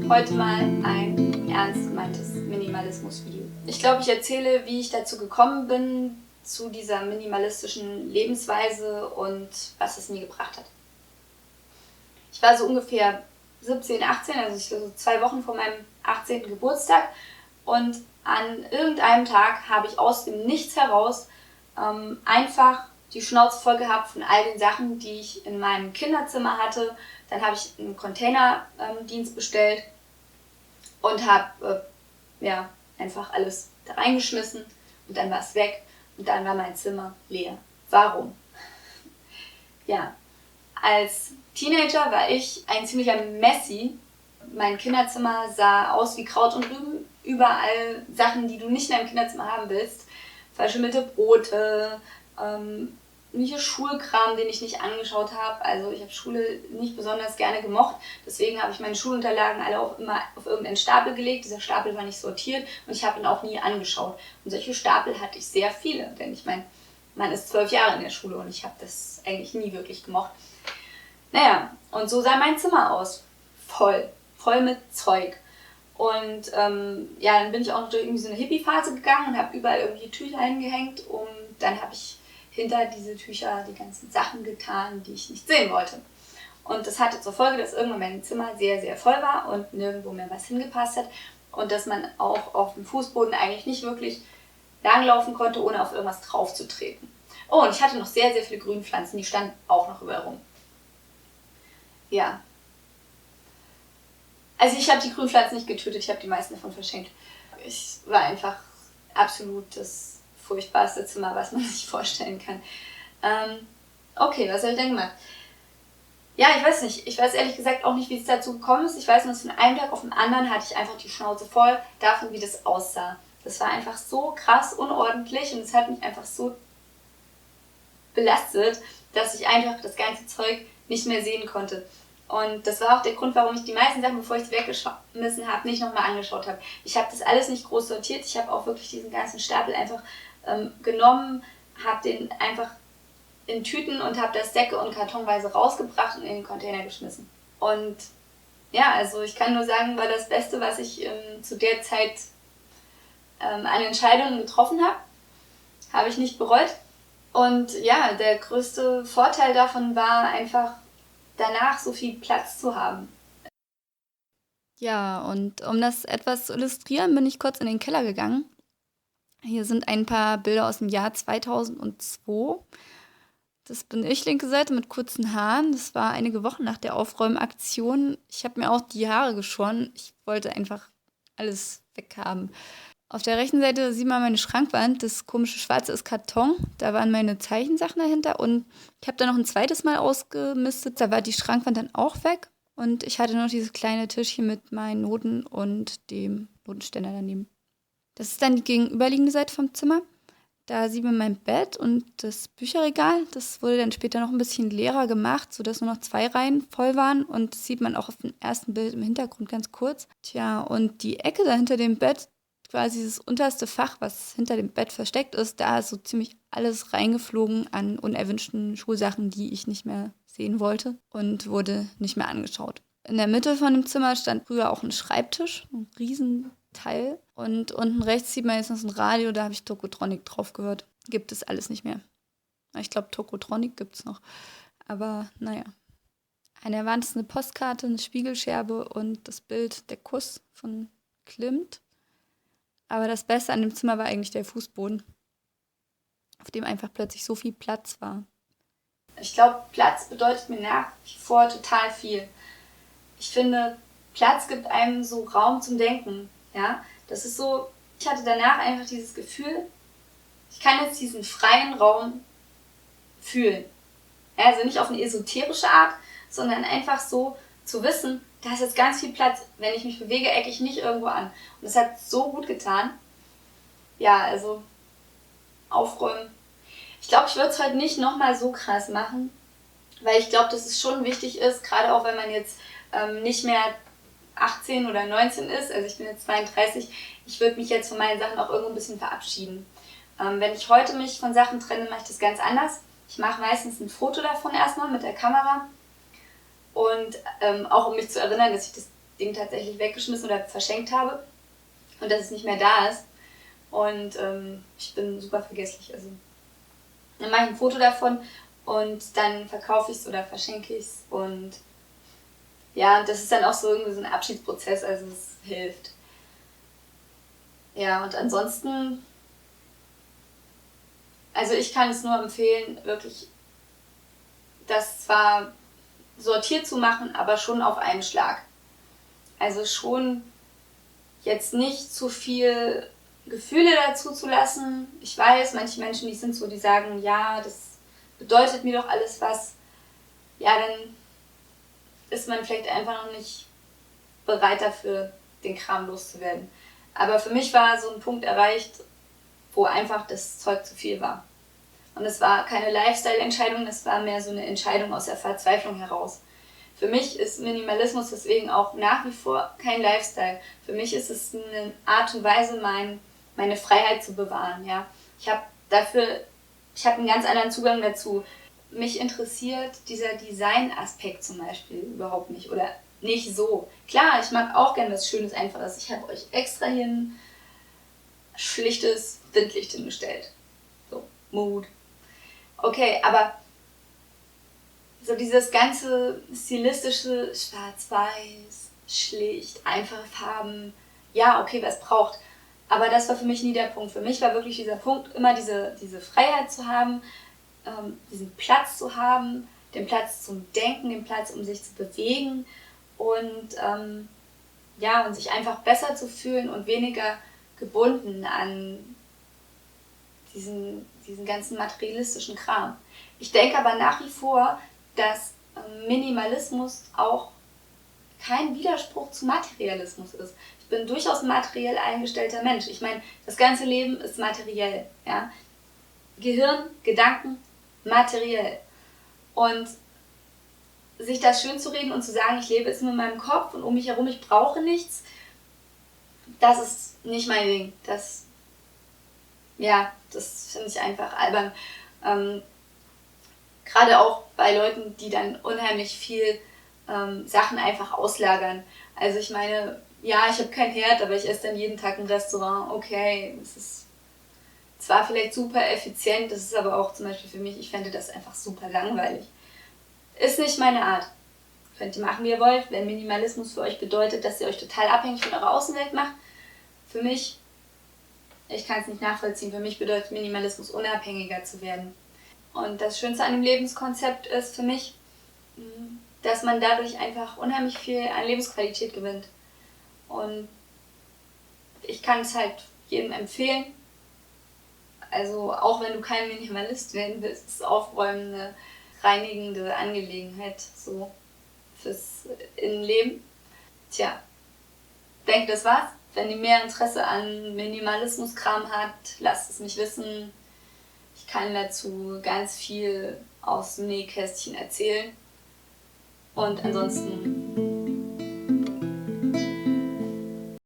heute mal ein ernst gemeintes Minimalismus-Video. Ich glaube, ich erzähle, wie ich dazu gekommen bin, zu dieser minimalistischen Lebensweise und was es mir gebracht hat. Ich war so ungefähr 17, 18, also ich war so 2 Wochen vor meinem 18. Geburtstag und an irgendeinem Tag habe ich aus dem Nichts heraus einfach die Schnauze voll gehabt von all den Sachen, die ich in meinem Kinderzimmer hatte. Dann habe ich einen Containerdienst bestellt und habe einfach alles da reingeschmissen und dann war es weg und dann war mein Zimmer leer. Warum? Ja, als Teenager war ich ein ziemlicher Messi. Mein Kinderzimmer sah aus wie Kraut und Rüben. Überall Sachen, die du nicht in deinem Kinderzimmer haben willst. Verschimmelte Brote, hier Schulkram, den ich nicht angeschaut habe. Also ich habe Schule nicht besonders gerne gemocht. Deswegen habe ich meine Schulunterlagen alle immer auf irgendeinen Stapel gelegt. Dieser Stapel war nicht sortiert und ich habe ihn auch nie angeschaut. Und solche Stapel hatte ich sehr viele. Denn ich meine, man ist 12 Jahre in der Schule und ich habe das eigentlich nie wirklich gemocht. Naja, und so sah mein Zimmer aus. Voll mit Zeug. Und dann bin ich auch noch durch irgendwie so eine Hippie-Phase gegangen und habe überall irgendwie Tücher hingehängt. Und dann habe ich hinter diese Tücher die ganzen Sachen getan, die ich nicht sehen wollte. Und das hatte zur Folge, dass irgendwann mein Zimmer sehr, sehr voll war und nirgendwo mehr was hingepasst hat. Und dass man auch auf dem Fußboden eigentlich nicht wirklich langlaufen konnte, ohne auf irgendwas drauf zu treten. Oh, und ich hatte noch sehr, sehr viele Grünpflanzen, die standen auch noch überall rum. Ja. Also ich habe die Grünpflanzen nicht getötet, ich habe die meisten davon verschenkt. Es war einfach absolut das furchtbarste Zimmer, was man sich vorstellen kann. Okay, was habe ich denn gemacht? Ja, ich weiß nicht. Ich weiß ehrlich gesagt auch nicht, wie es dazu gekommen ist. Ich weiß nur, dass von einem Tag auf den anderen hatte ich einfach die Schnauze voll davon, wie das aussah. Das war einfach so krass unordentlich und es hat mich einfach so belastet, dass ich einfach das ganze Zeug nicht mehr sehen konnte. Und das war auch der Grund, warum ich die meisten Sachen, bevor ich sie weggeschmissen habe, nicht nochmal angeschaut habe. Ich habe das alles nicht groß sortiert. Ich habe auch wirklich diesen ganzen Stapel einfach genommen, habe den einfach in Tüten und habe das Säcke und kartonweise rausgebracht und in den Container geschmissen. Und ja, also ich kann nur sagen, war das Beste, was ich zu der Zeit an Entscheidungen getroffen habe. Habe ich nicht bereut. Und ja, der größte Vorteil davon war einfach, danach so viel Platz zu haben. Ja, und um das etwas zu illustrieren, bin ich kurz in den Keller gegangen. Hier sind ein paar Bilder aus dem Jahr 2002. Das bin ich, linke Seite, mit kurzen Haaren. Das war einige Wochen nach der Aufräumaktion. Ich habe mir auch die Haare geschoren. Ich wollte einfach alles weghaben. Auf der rechten Seite sieht man meine Schrankwand. Das komische Schwarze ist Karton. Da waren meine Zeichensachen dahinter. Und ich habe dann noch ein zweites Mal ausgemistet. Da war die Schrankwand dann auch weg. Und ich hatte noch dieses kleine Tischchen mit meinen Noten und dem Notenständer daneben. Das ist dann die gegenüberliegende Seite vom Zimmer. Da sieht man mein Bett und das Bücherregal. Das wurde dann später noch ein bisschen leerer gemacht, sodass nur noch 2 Reihen voll waren. Und das sieht man auch auf dem ersten Bild im Hintergrund ganz kurz. Tja, und die Ecke da hinter dem Bett, quasi das unterste Fach, was hinter dem Bett versteckt ist, da ist so ziemlich alles reingeflogen an unerwünschten Schulsachen, die ich nicht mehr sehen wollte und wurde nicht mehr angeschaut. In der Mitte von dem Zimmer stand früher auch ein Schreibtisch, ein Riesenteil. Und unten rechts sieht man jetzt noch so ein Radio, da habe ich Tokotronic drauf gehört. Gibt es alles nicht mehr. Ich glaube, Tokotronic gibt es noch. Aber naja. An der Wand ist eine Postkarte, eine Spiegelscherbe und das Bild, der Kuss von Klimt. Aber das Beste an dem Zimmer war eigentlich der Fußboden, auf dem einfach plötzlich so viel Platz war. Ich glaube, Platz bedeutet mir nach wie vor total viel. Ich finde, Platz gibt einem so Raum zum Denken. Ja? Das ist so, ich hatte danach einfach dieses Gefühl, ich kann jetzt diesen freien Raum fühlen. Ja, also nicht auf eine esoterische Art, sondern einfach so zu wissen, da ist jetzt ganz viel Platz. Wenn ich mich bewege, ecke ich nicht irgendwo an. Und das hat so gut getan. Ja, also aufräumen. Ich glaube, ich würde es heute nicht nochmal so krass machen, weil ich glaube, dass es schon wichtig ist, gerade auch wenn man jetzt nicht mehr 18 oder 19 ist, also ich bin jetzt 32, ich würde mich jetzt von meinen Sachen auch irgendwo ein bisschen verabschieden. Wenn ich heute mich von Sachen trenne, mache ich das ganz anders. Ich mache meistens ein Foto davon erstmal mit der Kamera und auch um mich zu erinnern, dass ich das Ding tatsächlich weggeschmissen oder verschenkt habe und dass es nicht mehr da ist. Und ich bin super vergesslich. Also dann mache ich ein Foto davon und dann verkaufe ich es oder verschenke ich es. Und ja, das ist dann auch so irgendwie so ein Abschiedsprozess, also es hilft. Ja, und ansonsten, also ich kann es nur empfehlen, wirklich das zwar sortiert zu machen, aber schon auf einen Schlag. Also schon jetzt nicht zu viel Gefühle dazu zu lassen. Ich weiß, manche Menschen, die sind so, die sagen, ja, das bedeutet mir doch alles was. Ja, dann ist man vielleicht einfach noch nicht bereit dafür, den Kram loszuwerden. Aber für mich war so ein Punkt erreicht, wo einfach das Zeug zu viel war. Und es war keine Lifestyle-Entscheidung, es war mehr so eine Entscheidung aus der Verzweiflung heraus. Für mich ist Minimalismus deswegen auch nach wie vor kein Lifestyle. Für mich ist es eine Art und Weise, meine Freiheit zu bewahren. Ja? Ich habe einen ganz anderen Zugang dazu. Mich interessiert dieser Design-Aspekt zum Beispiel überhaupt nicht oder nicht so. Klar, ich mag auch gerne was Schönes, Einfaches. Ich habe euch extra hier ein schlichtes Windlicht hingestellt. So, Mood. Okay, aber so dieses ganze stilistische Schwarz-Weiß, schlicht, einfache Farben, ja, okay, was braucht. Aber das war für mich nie der Punkt. Für mich war wirklich dieser Punkt, immer diese Freiheit zu haben, diesen Platz zu haben, den Platz zum Denken, den Platz, um sich zu bewegen und ja, und sich einfach besser zu fühlen und weniger gebunden an diesen ganzen materialistischen Kram. Ich denke aber nach wie vor, dass Minimalismus auch kein Widerspruch zu Materialismus ist. Ich bin durchaus ein materiell eingestellter Mensch. Ich meine, das ganze Leben ist materiell. Ja? Gehirn, Gedanken, materiell. Und sich das schön zu reden und zu sagen, ich lebe jetzt nur in meinem Kopf und um mich herum, ich brauche nichts, das ist nicht mein Ding. Das finde ich einfach albern. Gerade auch bei Leuten, die dann unheimlich viel Sachen einfach auslagern. Also ich meine, ja, ich habe kein Herd, aber ich esse dann jeden Tag im Restaurant. Okay, das ist zwar vielleicht super effizient, das ist aber auch zum Beispiel für mich, ich fände das einfach super langweilig. Ist nicht meine Art. Könnt ihr machen, wie ihr wollt. Wenn Minimalismus für euch bedeutet, dass ihr euch total abhängig von eurer Außenwelt macht, für mich, ich kann es nicht nachvollziehen, für mich bedeutet Minimalismus, unabhängiger zu werden. Und das Schönste an dem Lebenskonzept ist für mich, dass man dadurch einfach unheimlich viel an Lebensqualität gewinnt. Und ich kann es halt jedem empfehlen. Also auch wenn du kein Minimalist werden willst, ist Aufräumen eine reinigende Angelegenheit so fürs Innenleben. Tja, ich denke, das war's. Wenn ihr mehr Interesse an Minimalismus-Kram habt, lasst es mich wissen. Ich kann dazu ganz viel aus dem Nähkästchen erzählen. Und ansonsten